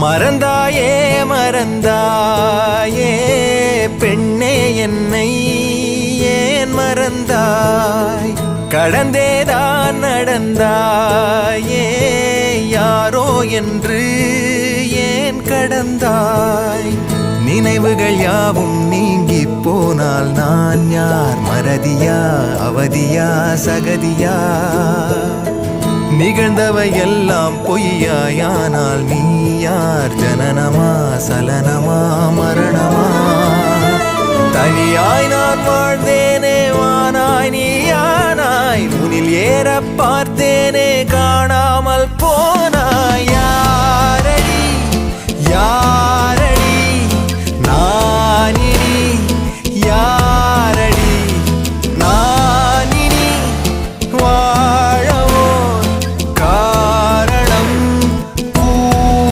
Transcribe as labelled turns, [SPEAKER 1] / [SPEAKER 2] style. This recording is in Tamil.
[SPEAKER 1] மறந்தாயே மறந்தாயே பெண்ணே என்னை ஏன் மறந்தாய் கடந்தேதான் நடந்தாயே யாரோ என்று ஏன் கடந்தாய் நினைவுகள் யாவும் நீங்கி போனால் நான் யார் மறதியா அவதியா சகதியா நிகழ்ந்தவை எல்லாம் பொய்யாயானால் நீ யார் ஜனனமா சலனமா மரணமா தனியாய் நான் வாழ்ந்தேனே வானாய் நீயானாய் முனில் ஏற பார்த்தேனே காணாமல்